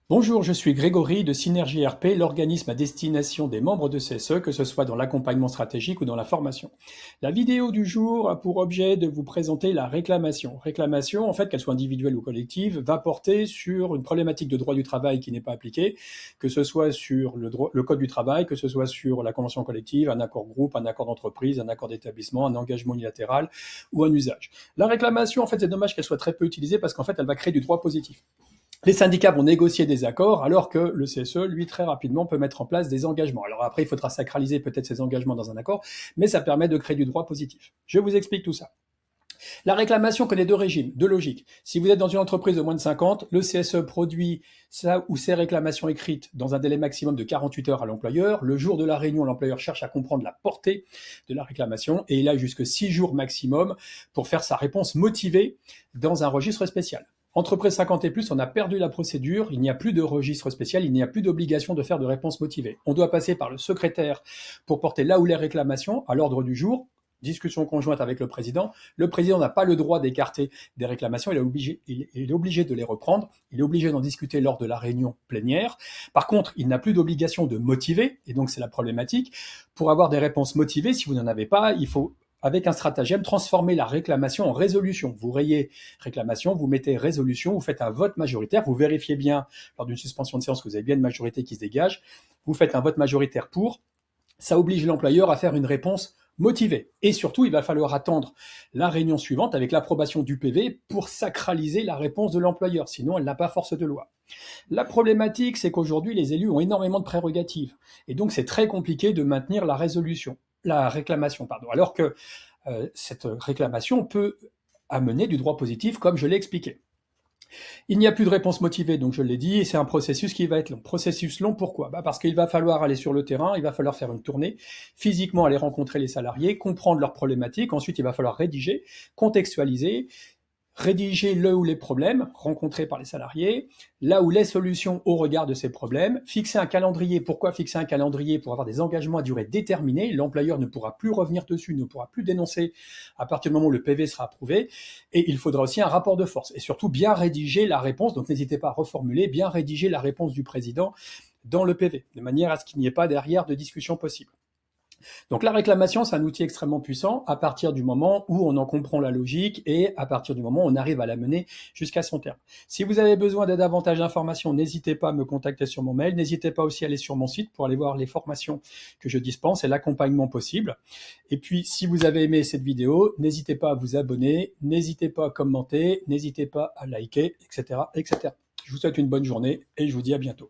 Bonjour, je suis Grégory de Synergie RP, l'organisme à destination des membres de CSE, que ce soit dans l'accompagnement stratégique ou dans la formation. La vidéo du jour a pour objet de vous présenter la réclamation. Réclamation, en fait, qu'elle soit individuelle ou collective, va porter sur une problématique de droit du travail qui n'est pas appliquée, que ce soit sur le code du travail, que ce soit sur la convention collective, un accord groupe, un accord d'entreprise, un accord d'établissement, un engagement unilatéral ou un usage. La réclamation, en fait, c'est dommage qu'elle soit très peu utilisée parce qu'en fait, elle va créer du droit positif. Les syndicats vont négocier des accords, alors que le CSE, lui, très rapidement, peut mettre en place des engagements. Alors après, il faudra sacraliser peut-être ces engagements dans un accord, mais ça permet de créer du droit positif. Je vous explique tout ça. La réclamation connaît deux régimes, deux logiques. Si vous êtes dans une entreprise de moins de 50, le CSE produit ça ou ses réclamations écrites dans un délai maximum de 48 heures à l'employeur. Le jour de la réunion, l'employeur cherche à comprendre la portée de la réclamation et il a jusque 6 jours maximum pour faire sa réponse motivée dans un registre spécial. Entreprise 50 et plus, on a perdu la procédure, il n'y a plus de registre spécial, il n'y a plus d'obligation de faire de réponse motivée. On doit passer par le secrétaire pour porter là où les réclamations à l'ordre du jour, discussion conjointe avec le président. Le président n'a pas le droit d'écarter des réclamations, il est obligé de les reprendre, il est obligé d'en discuter lors de la réunion plénière. Par contre, il n'a plus d'obligation de motiver, et donc c'est la problématique. Pour avoir des réponses motivées, si vous n'en avez pas, il faut avec un stratagème, transformer la réclamation en résolution. Vous rayez réclamation, vous mettez résolution, vous faites un vote majoritaire, vous vérifiez bien lors d'une suspension de séance que vous avez bien une majorité qui se dégage, vous faites un vote majoritaire pour, ça oblige l'employeur à faire une réponse motivée. Et surtout, il va falloir attendre la réunion suivante avec l'approbation du PV pour sacraliser la réponse de l'employeur, sinon elle n'a pas force de loi. La problématique, c'est qu'aujourd'hui, les élus ont énormément de prérogatives. Et donc, c'est très compliqué de maintenir la réclamation, pardon. Alors que cette réclamation peut amener du droit positif, comme je l'ai expliqué. Il n'y a plus de réponse motivée, donc je l'ai dit, et c'est un processus qui va être long. Processus long, pourquoi? Parce qu'il va falloir aller sur le terrain, il va falloir faire une tournée, physiquement aller rencontrer les salariés, comprendre leurs problématiques, ensuite il va falloir rédiger, contextualiser, rédiger le ou les problèmes rencontrés par les salariés, là où les solutions au regard de ces problèmes, fixer un calendrier. Pourquoi fixer un calendrier? Pour avoir des engagements à durée déterminée. L'employeur ne pourra plus revenir dessus, ne pourra plus dénoncer à partir du moment où le PV sera approuvé. Et il faudra aussi un rapport de force. Et surtout, bien rédiger la réponse. Donc, n'hésitez pas à reformuler, bien rédiger la réponse du président dans le PV, de manière à ce qu'il n'y ait pas derrière de discussion possible. Donc la réclamation, c'est un outil extrêmement puissant à partir du moment où on en comprend la logique et à partir du moment où on arrive à la mener jusqu'à son terme. Si vous avez besoin de davantage d'informations, n'hésitez pas à me contacter sur mon mail. N'hésitez pas aussi à aller sur mon site pour aller voir les formations que je dispense et l'accompagnement possible. Et puis, si vous avez aimé cette vidéo, n'hésitez pas à vous abonner, n'hésitez pas à commenter, n'hésitez pas à liker, etc., etc. Je vous souhaite une bonne journée et je vous dis à bientôt.